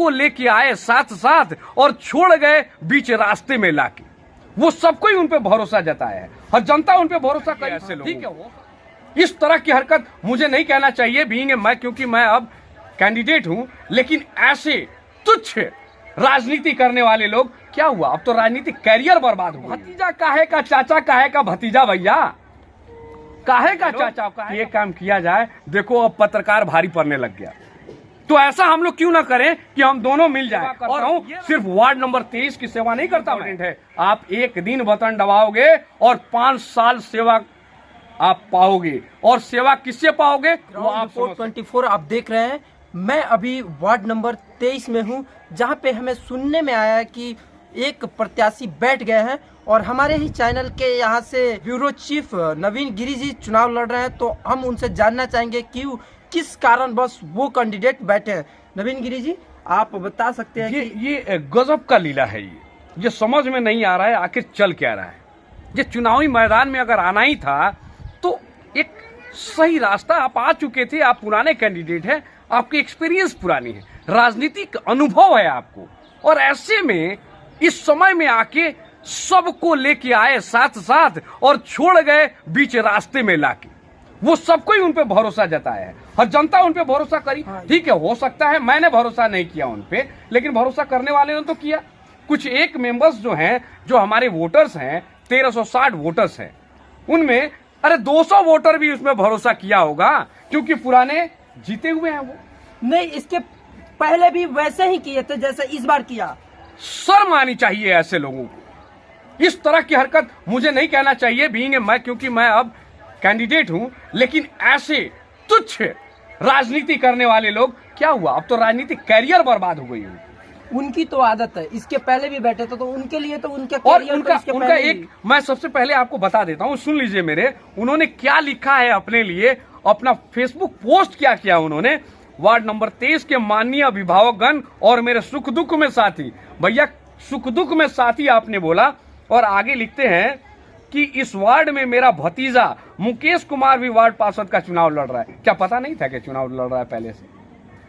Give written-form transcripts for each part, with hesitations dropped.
सबको लेके आए साथ साथ और छोड़ गए बीच रास्ते में लाके। वो सबको ही उन पे भरोसा जताया है और जनता उन पे भरोसा करे ऐसे लोग। ठीक है, वो इस तरह की हरकत मुझे नहीं कहना चाहिए बीइंग मैं, क्योंकि मैं अब कैंडिडेट हूं, लेकिन ऐसे तुच्छ राजनीति करने वाले लोग, क्या हुआ अब तो राजनीतिक कैरियर बर्बाद हुआ। भतीजा काहे का चाचा काहे का भतीजा, भैया काहे का चाचा काहे ये काम किया जाए। देखो अब पत्रकार भारी पड़ने लग गया, तो ऐसा हम लोग क्यों ना करें कि हम दोनों मिल जाए। और सिर्फ वार्ड नंबर 23 की सेवा नहीं करता है, आप एक दिन बटन दबाओगे और 5 साल सेवा आप पाओगे। और सेवा किससे पाओगे वो आप 24 आप देख रहे हैं। मैं अभी वार्ड नंबर 23 में हूं, जहां पे हमें सुनने में आया कि एक प्रत्याशी बैठ गए हैं और हमारे ही चैनल के यहां से ब्यूरो चीफ नवीन गिरी जी चुनाव लड़ रहे हैं। तो हम उनसे जानना चाहेंगे कि किस कारण बस वो कैंडिडेट बैठे हैं। नवीन गिरी जी, आप बता सकते हैं कि ये गजब का लीला है। ये समझ में नहीं आ रहा है आखिर चल क्या रहा है। ये चुनावी मैदान में अगर आना ही था तो एक सही रास्ता आप आ चुके थे, आप पुराने कैंडिडेट हैं, आपकी एक्सपीरियंस पुरानी है, राजनीतिक अनुभव है आपको, और ऐसे में इस समय में आके सबको लेके आए साथ साथ और छोड़ गए बीच रास्ते में लाके। वो सबको ही उन पे भरोसा जताया है और जनता उन पे भरोसा करी। ठीक है, हो सकता है मैंने भरोसा नहीं किया उन पे, लेकिन भरोसा करने वाले ने तो किया। कुछ एक मेंबर्स जो हैं, जो हमारे वोटर्स हैं, 1360 वोटर्स हैं, उनमें अरे 200 वोटर भी उसमें भरोसा किया होगा, क्योंकि पुराने जीते हुए हैं वो। नहीं, इसके पहले भी वैसे ही किए थे जैसे इस बार किया। शर्म आनी चाहिए ऐसे लोगों को। इस तरह की हरकत मुझे नहीं कहना चाहिए बीइंग मैं, क्योंकि मैं अब कैंडिडेट हूं, लेकिन ऐसे तुच्छ राजनीति करने वाले लोग, क्या हुआ अब तो राजनीतिक कैरियर बर्बाद हो गई। उनकी तो आदत है, इसके पहले भी बैठे थे तो उनके लिए तो उनके और उनका एक मैं सबसे पहले आपको बता देता हूं, सुन लीजिए मेरे, उन्होंने क्या लिखा है अपने लिए, अपना फेसबुक पोस्ट क्या किया उन्होंने। वार्ड नंबर 23 के माननीय अभिभावकगण और मेरे सुख दुख में साथी, भैया सुख दुख में साथी आपने बोला, और आगे लिखते हैं कि इस वार्ड में मेरा भतीजा मुकेश कुमार भी वार्ड पार्षद का चुनाव लड़ रहा है। क्या पता नहीं था कि चुनाव लड़ रहा है पहले से?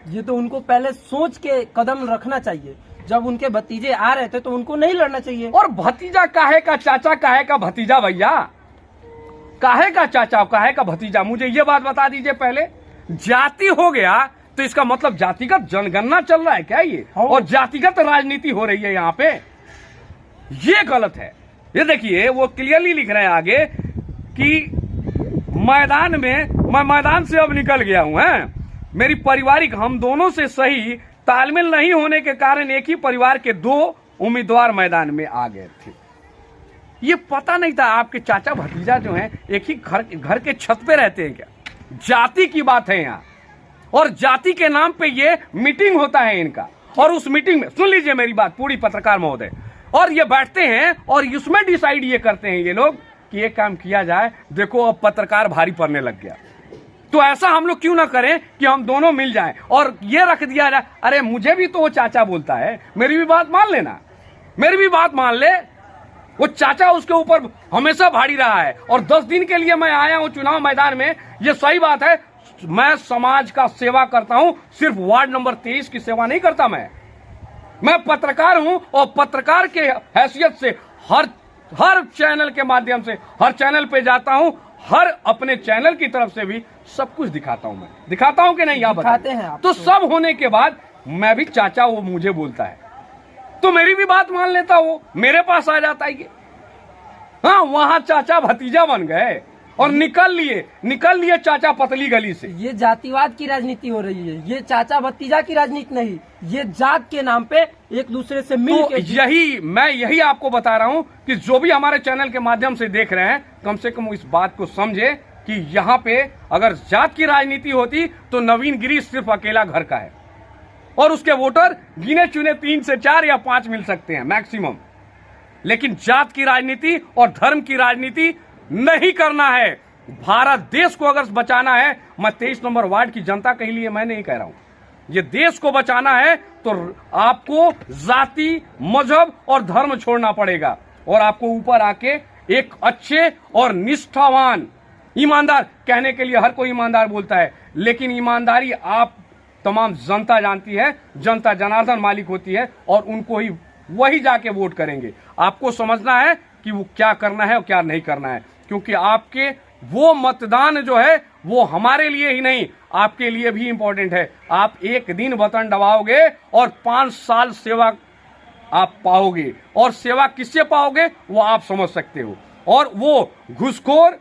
ये तो उनको पहले सोच के कदम रखना चाहिए। जब उनके भतीजे आ रहे थे तो उनको नहीं लड़ना चाहिए। और भतीजा काहे का चाचा काहे का भतीजा, भैया काहे का चाचा काहे का भतीजा, मुझे ये बात बता दीजिए पहले। जाति हो गया तो इसका मतलब जातिगत जनगणना चल रहा है क्या ये? और जातिगत राजनीति हो रही है यहाँ पे, ये गलत है। ये देखिए वो क्लियरली लिख रहे हैं आगे कि मैदान में, मैं मैदान से अब निकल गया हूं, है मेरी पारिवारिक हम दोनों से सही तालमेल नहीं होने के कारण एक ही परिवार के 2 उम्मीदवार मैदान में आ गए थे। ये पता नहीं था आपके चाचा भतीजा जो हैं एक ही घर के छत पे रहते हैं क्या? जाति की बात है यहाँ, और जाति के नाम पे ये मीटिंग होता है इनका, और उस मीटिंग में सुन लीजिए मेरी बात पूरी पत्रकार महोदय, और ये बैठते हैं और इसमें डिसाइड ये करते हैं ये लोग कि ये काम किया जाए। देखो अब पत्रकार भारी पड़ने लग गया, तो ऐसा हम लोग क्यों ना करें कि हम दोनों मिल जाएं और ये रख दिया जाए, अरे मुझे भी तो वो चाचा बोलता है, मेरी भी बात मान लेना, मेरी भी बात मान ले। वो चाचा उसके ऊपर हमेशा भारी रहा है, और 10 दिन के लिए मैं आया हूं चुनाव मैदान में, ये सही बात है। मैं समाज का सेवा करता हूं, सिर्फ वार्ड नंबर 23 की सेवा नहीं करता। मैं पत्रकार हूं, और पत्रकार के हैसियत से हर चैनल के माध्यम से हर चैनल पे जाता हूं, हर अपने चैनल की तरफ से भी सब कुछ दिखाता हूं। मैं दिखाता हूं कि नहीं, आप दिखाते हैं आप तो सब होने के बाद मैं भी चाचा वो मुझे बोलता है तो मेरी भी बात मान लेता, वो मेरे पास आ जाता है। हाँ, वहां चाचा भतीजा बन गए और निकल लिए चाचा पतली गली से। ये जातिवाद की राजनीति हो रही है, ये चाचा भतीजा की राजनीति नहीं, ये जात के नाम पे एक दूसरे से मिल के यही आपको बता रहा हूं कि जो भी हमारे चैनल के माध्यम से देख रहे हैं, कम से कम इस बात को समझे कि यहाँ पे अगर जात की राजनीति होती तो नवीन गिरी सिर्फ अकेला घर का है, और उसके वोटर गिने चुने 3 से 4 या 5 मिल सकते हैं मैक्सिमम। लेकिन जात की राजनीति और धर्म की राजनीति नहीं करना है। भारत देश को अगर बचाना है, मैं 23 नंबर वार्ड की जनता के लिए मैं नहीं कह रहा हूं, ये देश को बचाना है तो आपको जाति, मजहब और धर्म छोड़ना पड़ेगा, और आपको ऊपर आके एक अच्छे और निष्ठावान ईमानदार, कहने के लिए हर कोई ईमानदार बोलता है, लेकिन ईमानदारी आप तमाम जनता जानती है। जनता जनार्दन मालिक होती है और उनको ही वही जाके वोट करेंगे। आपको समझना है कि वो क्या करना है और क्या नहीं करना है, क्योंकि आपके वो मतदान जो है वो हमारे लिए ही नहीं, आपके लिए भी इंपॉर्टेंट है। आप एक दिन बटन दबाओगे और 5 साल सेवा आप पाओगे, और सेवा किससे पाओगे वो आप समझ सकते हो। और वो घुसखोर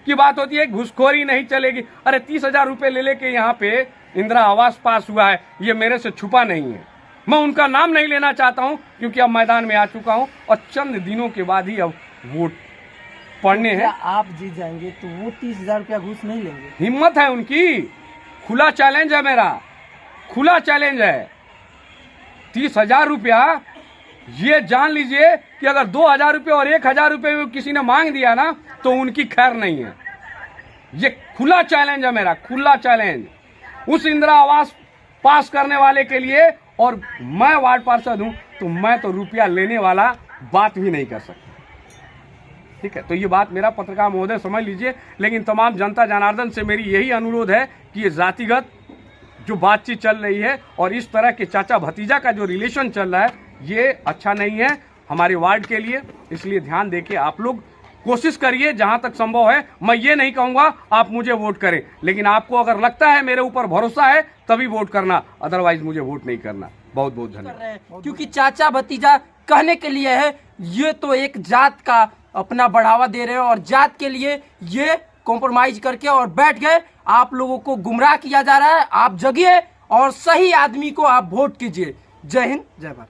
की बात होती है, घुसखोरी नहीं चलेगी। अरे 30,000 रुपए ले लेके यहाँ पे इंदिरा आवास पास हुआ है, ये मेरे से छुपा नहीं है। मैं उनका नाम नहीं लेना चाहता हूं क्योंकि अब मैदान में आ चुका हूं और चंद दिनों के बाद ही अब वोट पड़ने हैं। आप जीत जाएंगे तो वो 30,000 रुपया घूस नहीं लेंगे? हिम्मत है उनकी, खुला चैलेंज है मेरा, खुला चैलेंज है। 30,000 रुपया, ये जान लीजिए कि अगर 2,000 रुपये और 1,000 रुपये किसी ने मांग दिया ना तो उनकी खैर नहीं है। ये खुला चैलेंज है मेरा, खुला चैलेंज उस इंदिरा आवास पास करने वाले के लिए। और मैं वार्ड पार्षद हूं तो मैं तो रुपया लेने वाला बात भी नहीं कर सकता, ठीक है। तो ये बात मेरा पत्रकार महोदय समझ लीजिए। लेकिन तमाम जनता जनार्दन से मेरी यही अनुरोध है कि ये जातिगत जो बातचीत चल रही है और इस तरह के चाचा भतीजा का जो रिलेशन चल रहा है ये अच्छा नहीं है हमारे वार्ड के लिए। इसलिए ध्यान देके आप लोग कोशिश करिए जहां तक संभव है। मैं ये नहीं कहूंगा आप मुझे वोट करें, लेकिन आपको अगर लगता है मेरे ऊपर भरोसा है तभी वोट करना, अदरवाइज मुझे वोट नहीं करना। बहुत बहुत धन्यवाद। क्योंकि चाचा भतीजा कहने के लिए है, ये तो एक जात का अपना बढ़ावा दे रहे हैं और जात के लिए ये कॉम्प्रोमाइज करके और बैठ गए। आप लोगों को गुमराह किया जा रहा है। आप जगिए और सही आदमी को आप वोट कीजिए। जय हिंद, जय भारत।